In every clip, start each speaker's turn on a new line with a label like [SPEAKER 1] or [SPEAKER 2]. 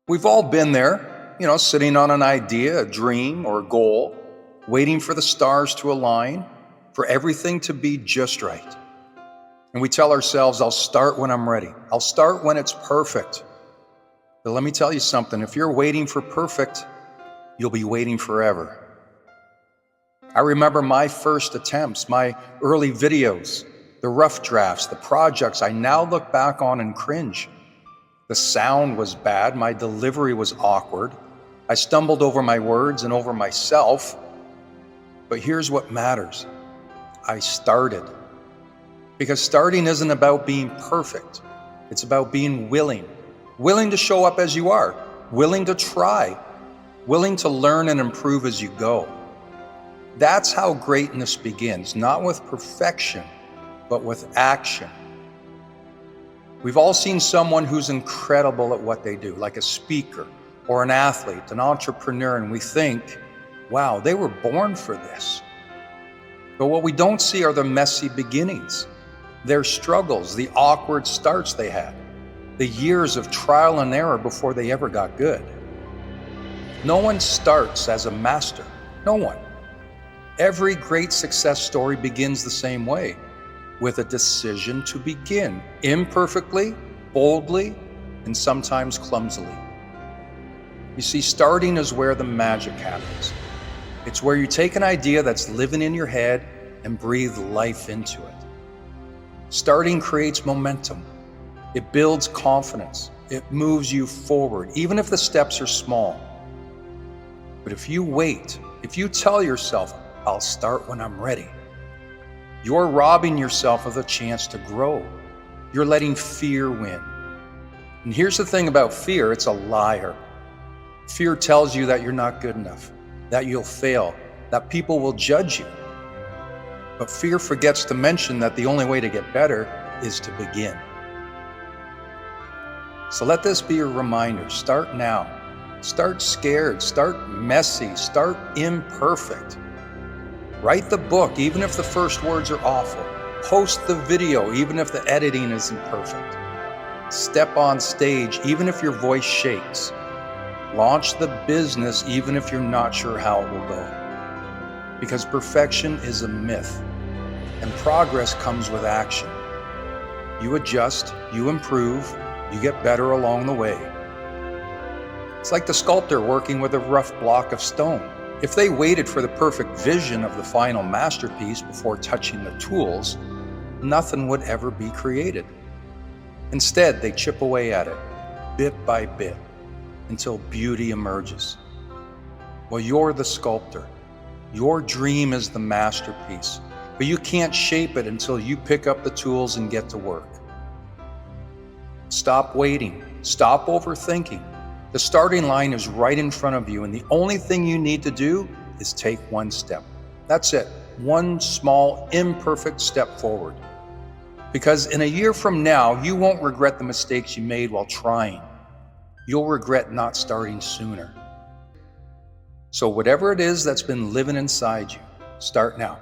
[SPEAKER 1] We've all been there, sitting on an idea, a dream, or a goal, waiting for the stars to align, for everything to be just right. And we tell ourselves, I'll start when I'm ready. I'll start when it's perfect. But let me tell you something, if you're waiting for perfect, you'll be waiting forever. I remember my first attempts, my early videos, the rough drafts, the projects I now look back on and cringe. The sound was bad, my delivery was awkward. I stumbled over my words and over myself. But here's what matters. I started. Because starting isn't about being perfect. It's about being willing. Willing to show up as you are. Willing to try. Willing to learn and improve as you go. That's how greatness begins, not with perfection, but with action. We've all seen someone who's incredible at what they do, like a speaker or an athlete, an entrepreneur, and we think, wow, they were born for this. But what we don't see are the messy beginnings, their struggles, the awkward starts they had, the years of trial and error before they ever got good. No one starts as a master, no one. Every great success story begins the same way, with a decision to begin, imperfectly, boldly, and sometimes clumsily. You see, starting is where the magic happens. It's where you take an idea that's living in your head and breathe life into it. Starting creates momentum. It builds confidence. It moves you forward, even if the steps are small. But if you wait, if you tell yourself, I'll start when I'm ready, you're robbing yourself of the chance to grow. You're letting fear win. And here's the thing about fear, it's a liar. Fear tells you that you're not good enough, that you'll fail, that people will judge you. But fear forgets to mention that the only way to get better is to begin. So let this be your reminder. Start now. Start scared. Start messy. Start imperfect. Write the book, even if the first words are awful. Post the video, even if the editing isn't perfect. Step on stage, even if your voice shakes. Launch the business, even if you're not sure how it will go. Because perfection is a myth, and progress comes with action. You adjust, you improve, you get better along the way. It's like the sculptor working with a rough block of stone. If they waited for the perfect vision of the final masterpiece before touching the tools, nothing would ever be created. Instead, they chip away at it, bit by bit, until beauty emerges. Well, you're the sculptor. Your dream is the masterpiece, but you can't shape it until you pick up the tools and get to work. Stop waiting. Stop overthinking. The starting line is right in front of you, and the only thing you need to do is take one step. That's it. One small, imperfect step forward. Because in a year from now, you won't regret the mistakes you made while trying. You'll regret not starting sooner. So whatever it is that's been living inside you, start now.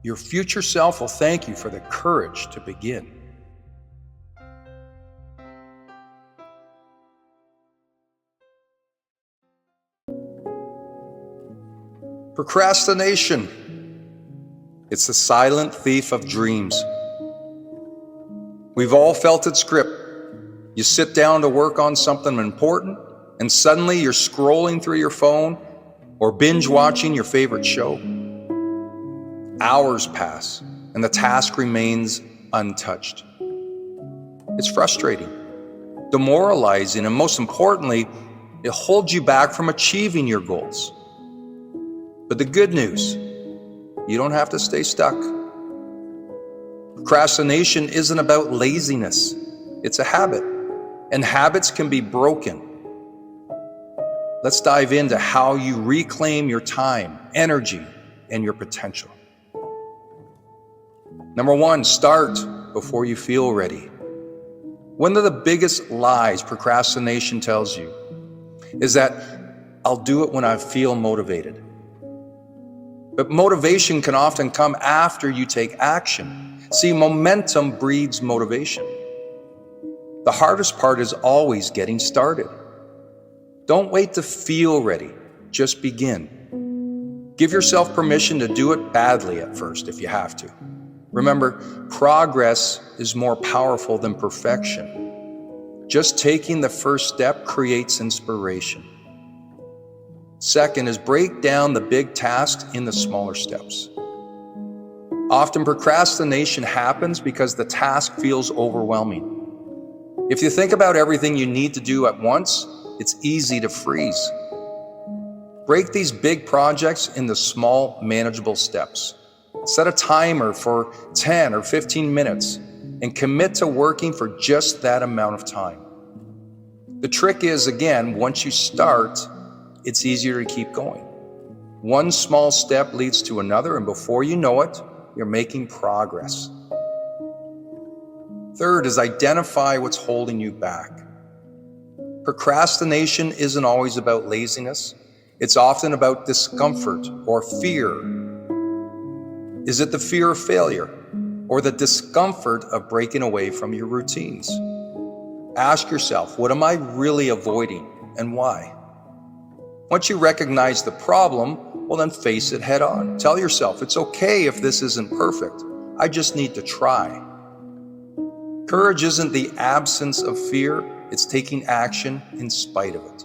[SPEAKER 1] Your future self will thank you for the courage to begin. Procrastination. It's the silent thief of dreams. We've all felt its grip. You sit down to work on something important, and suddenly you're scrolling through your phone or binge watching your favorite show. Hours pass, and the task remains untouched. It's frustrating, demoralizing, and most importantly, it holds you back from achieving your goals. But the good news, you don't have to stay stuck. Procrastination isn't about laziness. It's a habit, and habits can be broken. Let's dive into how you reclaim your time, energy, and your potential. Number one, start before you feel ready. One of the biggest lies procrastination tells you is that I'll do it when I feel motivated. But motivation can often come after you take action. See, momentum breeds motivation. The hardest part is always getting started. Don't wait to feel ready. Just begin. Give yourself permission to do it badly at first if you have to. Remember, progress is more powerful than perfection. Just taking the first step creates inspiration. Second is break down the big tasks into smaller steps. Often procrastination happens because the task feels overwhelming. If you think about everything you need to do at once, it's easy to freeze. Break these big projects into small, manageable steps. Set a timer for 10 or 15 minutes and commit to working for just that amount of time. The trick is, again, once you start, it's easier to keep going. One small step leads to another, and before you know it, you're making progress. Third is identify what's holding you back. Procrastination isn't always about laziness. It's often about discomfort or fear. Is it the fear of failure or the discomfort of breaking away from your routines? Ask yourself, what am I really avoiding and why? Once you recognize the problem, well, then face it head on. Tell yourself, it's okay if this isn't perfect. I just need to try. Courage isn't the absence of fear, it's taking action in spite of it.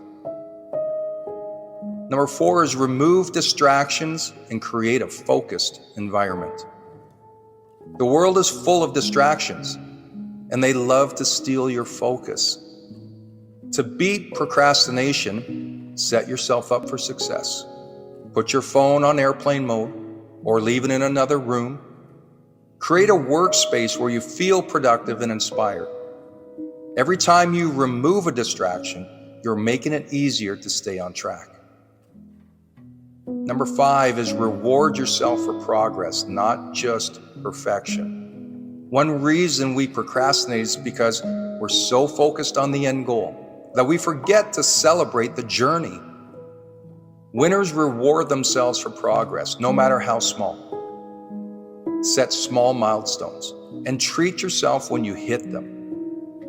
[SPEAKER 1] Number 4 is remove distractions and create a focused environment. The world is full of distractions, and they love to steal your focus. To beat procrastination, set yourself up for success. Put your phone on airplane mode or leave it in another room. Create a workspace where you feel productive and inspired. Every time you remove a distraction, you're making it easier to stay on track. Number 5 is reward yourself for progress, not just perfection. One reason we procrastinate is because we're so focused on the end goal that we forget to celebrate the journey. Winners reward themselves for progress, no matter how small. Set small milestones and treat yourself when you hit them.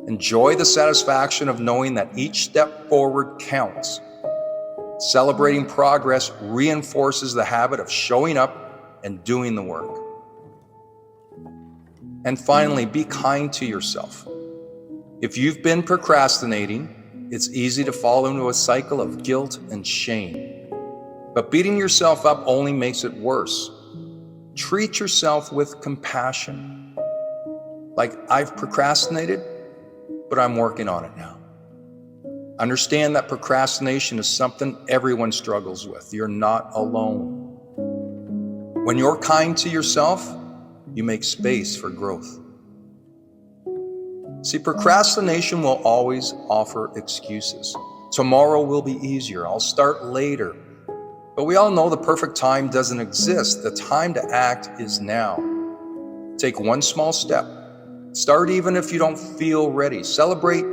[SPEAKER 1] Enjoy the satisfaction of knowing that each step forward counts. Celebrating progress reinforces the habit of showing up and doing the work. And finally, be kind to yourself. If you've been procrastinating, it's easy to fall into a cycle of guilt and shame. But beating yourself up only makes it worse. Treat yourself with compassion. Like, I've procrastinated, but I'm working on it now. Understand that procrastination is something everyone struggles with. You're not alone. When you're kind to yourself, you make space for growth. See, procrastination will always offer excuses. Tomorrow will be easier. I'll start later. But we all know the perfect time doesn't exist. The time to act is now. Take one small step. Start even if you don't feel ready. Celebrate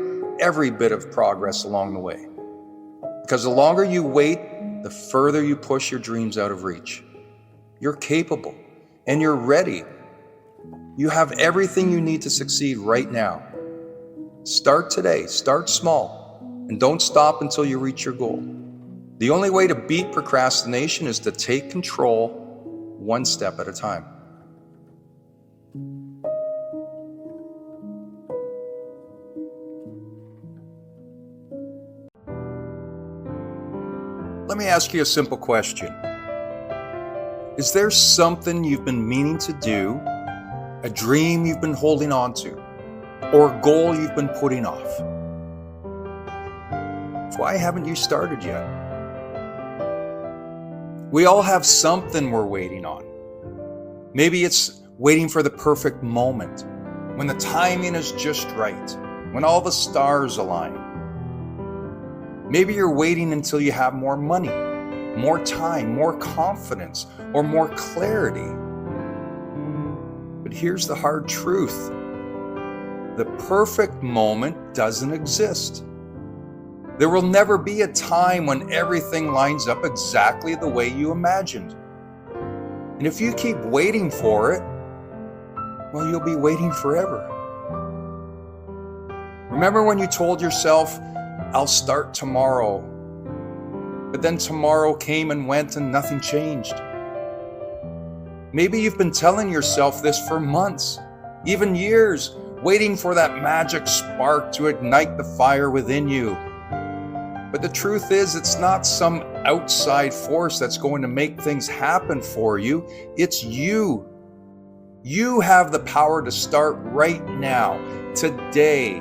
[SPEAKER 1] every bit of progress along the way. Because the longer you wait, the further you push your dreams out of reach. You're capable and you're ready. You have everything you need to succeed right now. Start today, start small, and don't stop until you reach your goal. The only way to beat procrastination is to take control one step at a time. Let me ask you a simple question. Is there something you've been meaning to do, a dream you've been holding on to, or a goal you've been putting off? Why haven't you started yet? We all have something we're waiting on. Maybe it's waiting for the perfect moment, when the timing is just right, when all the stars align. Maybe you're waiting until you have more money, more time, more confidence, or more clarity. But here's the hard truth. The perfect moment doesn't exist. There will never be a time when everything lines up exactly the way you imagined. And if you keep waiting for it, well, you'll be waiting forever. Remember when you told yourself, I'll start tomorrow, But then tomorrow came and went and nothing changed. Maybe you've been telling yourself this for months, even years, waiting for that magic spark to ignite the fire within you. But the truth is, it's not some outside force that's going to make things happen for you. It's you. You have the power to start right now, today.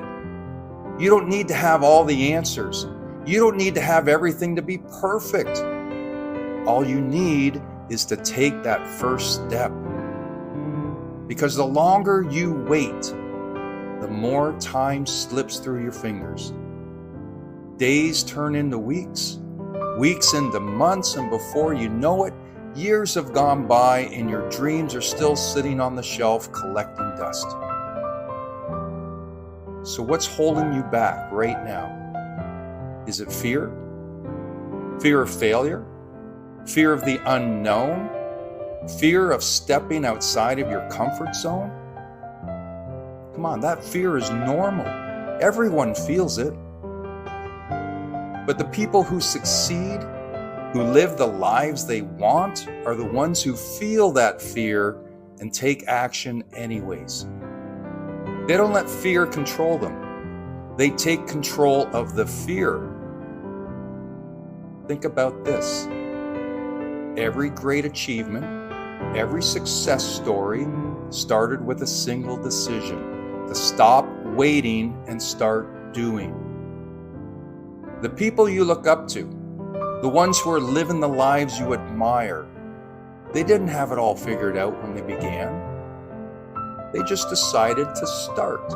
[SPEAKER 1] You don't need to have all the answers. You don't need to have everything to be perfect. All you need is to take that first step. Because the longer you wait, the more time slips through your fingers. Days turn into weeks, weeks into months, and before you know it, years have gone by and your dreams are still sitting on the shelf collecting dust. So what's holding you back right now? Is it fear? Fear of failure? Fear of the unknown? Fear of stepping outside of your comfort zone? Come on, that fear is normal. Everyone feels it. But the people who succeed, who live the lives they want, are the ones who feel that fear and take action anyways. They don't let fear control them. They take control of the fear. Think about this. Every great achievement, every success story started with a single decision: to stop waiting and start doing. The people you look up to, the ones who are living the lives you admire, they didn't have it all figured out when they began. They just decided to start.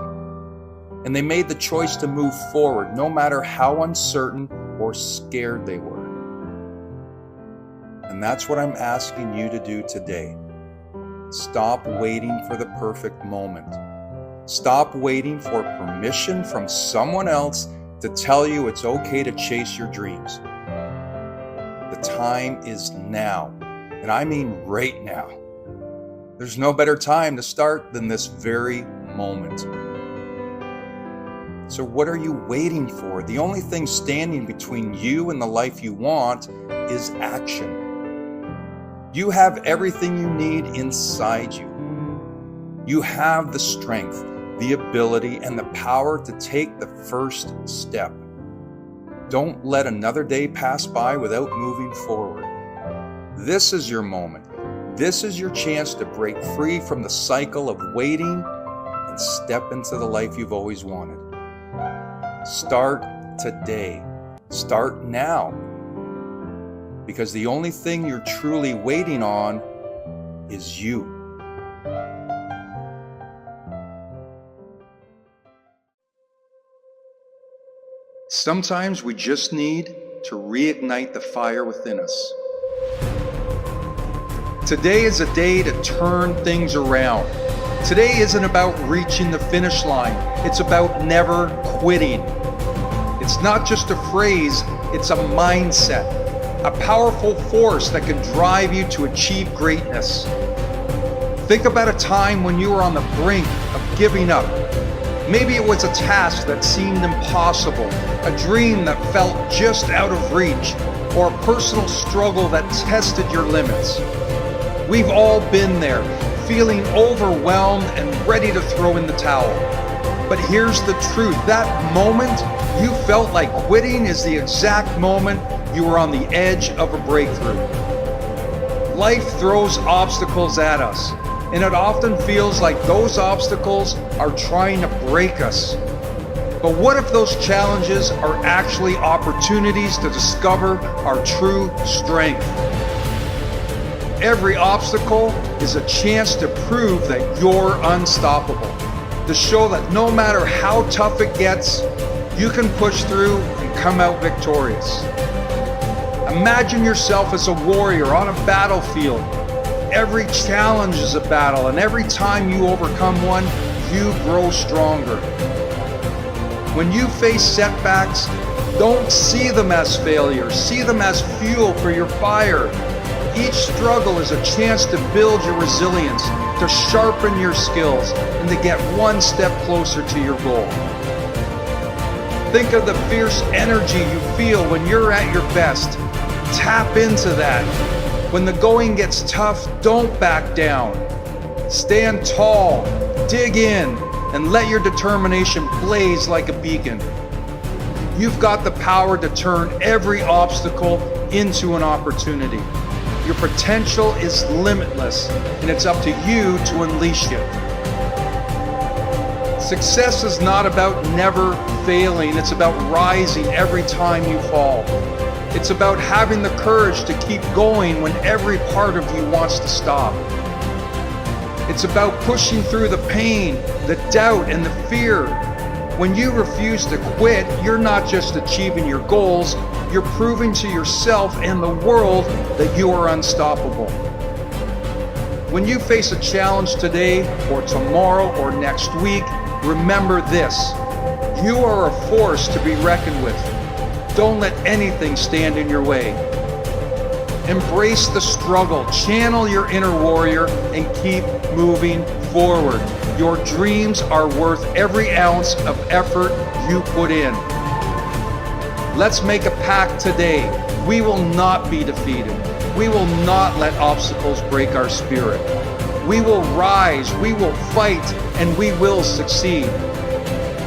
[SPEAKER 1] And they made the choice to move forward, no matter how uncertain or scared they were. And that's what I'm asking you to do today. Stop waiting for the perfect moment. Stop waiting for permission from someone else to tell you it's okay to chase your dreams. The time is now, and I mean right now. There's no better time to start than this very moment. So what are you waiting for? The only thing standing between you and the life you want is action. You have everything you need inside you. You have the strength, the ability, and the power to take the first step. Don't let another day pass by without moving forward. This is your moment. This is your chance to break free from the cycle of waiting and step into the life you've always wanted. Start today. Start now. Because the only thing you're truly waiting on is you. Sometimes we just need to reignite the fire within us. Today is a day to turn things around. Today isn't about reaching the finish line. It's about never quitting. It's not just a phrase, it's a mindset, a powerful force that can drive you to achieve greatness. Think about a time when you were on the brink of giving up. Maybe it was a task that seemed impossible, a dream that felt just out of reach, or a personal struggle that tested your limits. We've all been there, feeling overwhelmed and ready to throw in the towel. But here's the truth, that moment you felt like quitting is the exact moment you were on the edge of a breakthrough. Life throws obstacles at us, and it often feels like those obstacles are trying to break us. But what if those challenges are actually opportunities to discover our true strength? Every obstacle is a chance to prove that you're unstoppable, to show that no matter how tough it gets, you can push through and come out victorious. Imagine yourself as a warrior on a battlefield. Every challenge is a battle, and every time you overcome one, you grow stronger. When you face setbacks, don't see them as failures, see them as fuel for your fire. Each struggle is a chance to build your resilience, to sharpen your skills, and to get one step closer to your goal. Think of the fierce energy you feel when you're at your best. Tap into that. When the going gets tough, don't back down. Stand tall, dig in, and let your determination blaze like a beacon. You've got the power to turn every obstacle into an opportunity. Your potential is limitless, and it's up to you to unleash it. Success is not about never failing, it's about rising every time you fall. It's about having the courage to keep going when every part of you wants to stop. It's about pushing through the pain, the doubt, and the fear. When you refuse to quit, you're not just achieving your goals, you're proving to yourself and the world that you are unstoppable. When you face a challenge today or tomorrow or next week, remember this: you are a force to be reckoned with. Don't let anything stand in your way. Embrace the struggle, channel your inner warrior, and keep moving forward. Your dreams are worth every ounce of effort you put in. Let's make a pact today. We will not be defeated. We will not let obstacles break our spirit. We will rise, we will fight, and we will succeed.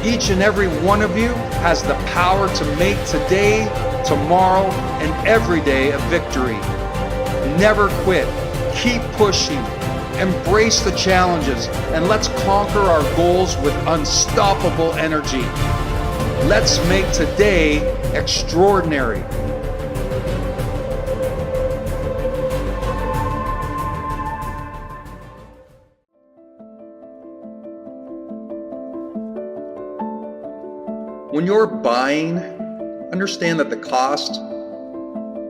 [SPEAKER 1] Each and every one of you has the power to make today, tomorrow, and every day a victory. Never quit. Keep pushing. Embrace the challenges, and let's conquer our goals with unstoppable energy. Let's make today extraordinary. When you're buying, understand that the cost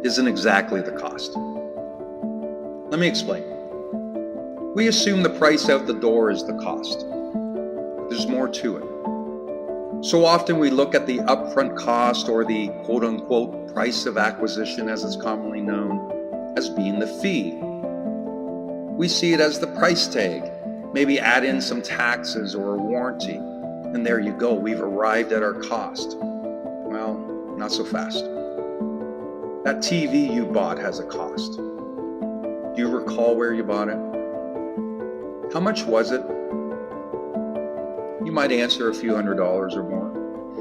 [SPEAKER 1] isn't exactly the cost. Let me explain. We assume the price out the door is the cost, but there's more to it. So often we look at the upfront cost, or the quote-unquote price of acquisition as it's commonly known, as being the fee. We see it as the price tag, maybe add in some taxes or a warranty, and there you go, we've arrived at our cost. Well, not so fast. That TV you bought has a cost. Do you recall where you bought it? How much was it? You might answer a few $100s or more,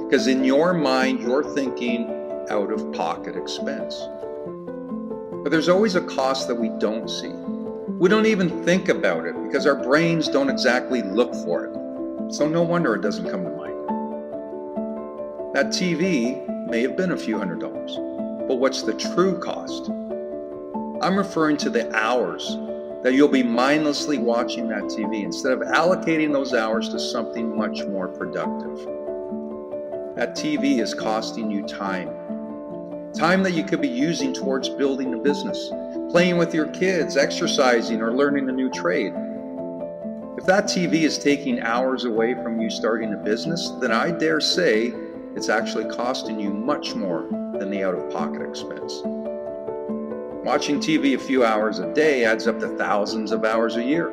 [SPEAKER 1] because in your mind, you're thinking out-of-pocket expense. But there's always a cost that we don't see. We don't even think about it because our brains don't exactly look for it. So no wonder it doesn't come to mind. That TV may have been a few $100s, but what's the true cost? I'm referring to the hours that you'll be mindlessly watching that TV instead of allocating those hours to something much more productive. That TV is costing you time. Time that you could be using towards building a business, playing with your kids, exercising, or learning a new trade. If that TV is taking hours away from you starting a business, then I dare say it's actually costing you much more than the out-of-pocket expense. Watching TV a few hours a day adds up to thousands of hours a year,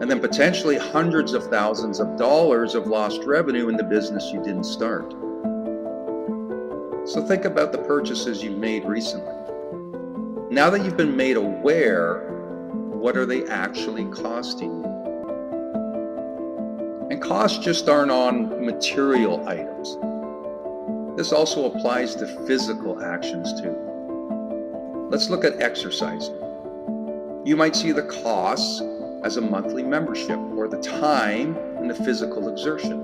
[SPEAKER 1] and then potentially hundreds of thousands of dollars of lost revenue in the business you didn't start. So think about the purchases you've made recently. Now that you've been made aware, what are they actually costing you? And costs just aren't on material items. This also applies to physical actions too. Let's look at exercising. You might see the costs as a monthly membership, or the time and the physical exertion.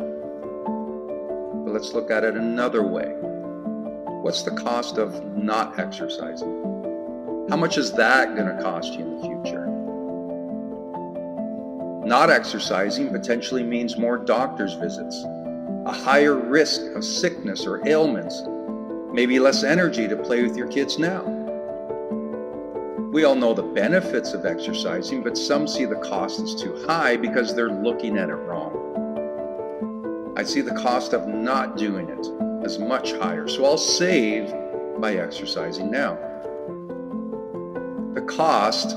[SPEAKER 1] But let's look at it another way. What's the cost of not exercising? How much is that going to cost you in the future? Not exercising potentially means more doctor's visits, a higher risk of sickness or ailments, maybe less energy to play with your kids now. We all know the benefits of exercising, but some see the cost as too high because they're looking at it wrong. I see the cost of not doing it as much higher, so I'll save by exercising now. The cost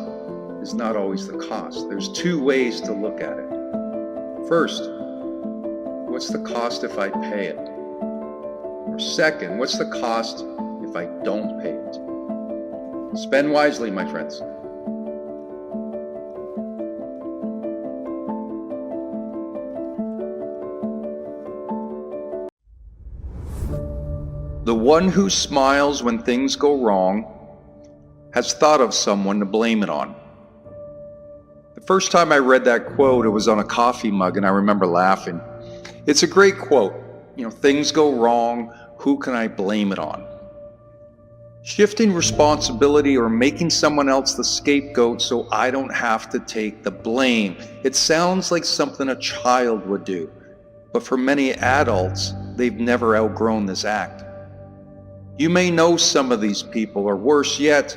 [SPEAKER 1] is not always the cost. There's two ways to look at it. First, what's the cost if I pay it? Or second, what's the cost if I don't pay it? Spend wisely, my friends. The one who smiles when things go wrong has thought of someone to blame it on. The first time I read that quote, it was on a coffee mug, and I remember laughing. It's a great quote. Things go wrong, who can I blame it on? Shifting responsibility or making someone else the scapegoat so I don't have to take the blame. It sounds like something a child would do, but for many adults, they've never outgrown this act. You may know some of these people, or worse yet,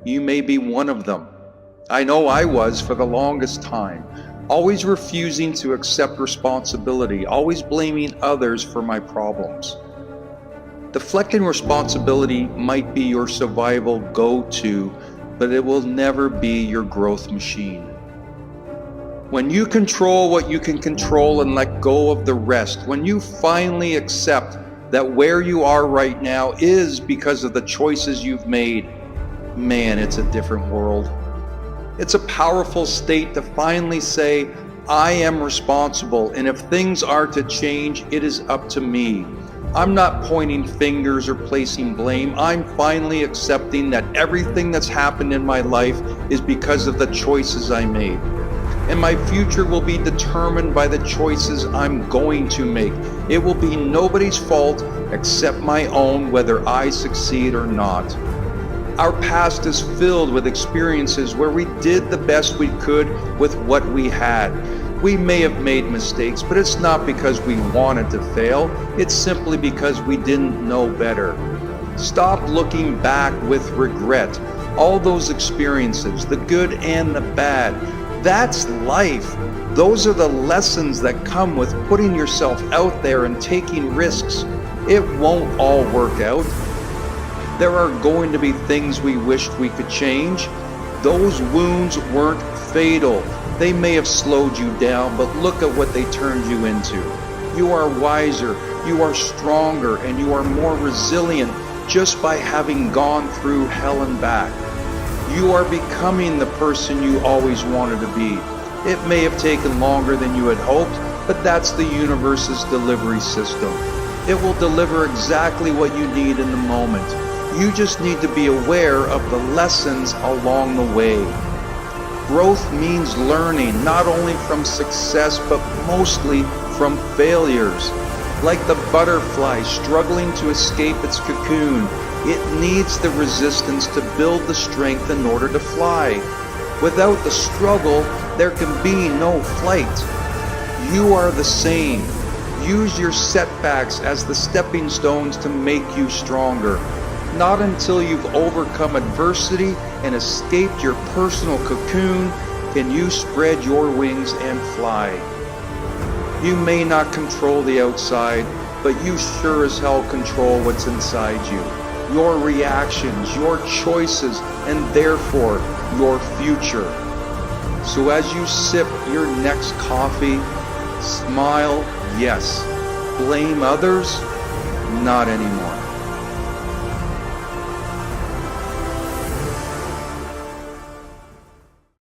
[SPEAKER 1] you may be one of them. I know I was for the longest time, always refusing to accept responsibility, always blaming others for my problems. Deflecting responsibility might be your survival go-to, but it will never be your growth machine. When you control what you can control and let go of the rest, when you finally accept that where you are right now is because of the choices you've made, man, it's a different world. It's a powerful state to finally say, I am responsible, and if things are to change, it is up to me. I'm not pointing fingers or placing blame. I'm finally accepting that everything that's happened in my life is because of the choices I made. And my future will be determined by the choices I'm going to make. It will be nobody's fault except my own, whether I succeed or not. Our past is filled with experiences where we did the best we could with what we had. We may have made mistakes, but it's not because we wanted to fail. It's simply because we didn't know better. Stop looking back with regret. All those experiences, the good and the bad, that's life. Those are the lessons that come with putting yourself out there and taking risks. It won't all work out. There are going to be things we wished we could change. Those wounds weren't fatal. They may have slowed you down, but look at what they turned you into. You are wiser, you are stronger, and you are more resilient just by having gone through hell and back. You are becoming the person you always wanted to be. It may have taken longer than you had hoped, but that's the universe's delivery system. It will deliver exactly what you need in the moment. You just need to be aware of the lessons along the way. Growth means learning, not only from success, but mostly from failures. Like the butterfly struggling to escape its cocoon, it needs the resistance to build the strength in order to fly. Without the struggle, there can be no flight. You are the same. Use your setbacks as the stepping stones to make you stronger. Not until you've overcome adversity and escaped your personal cocoon can you spread your wings and fly. You may not control the outside, but you sure as hell control what's inside you. Your reactions, your choices, and therefore your future. So as you sip your next coffee, smile, yes. Blame others, not anymore.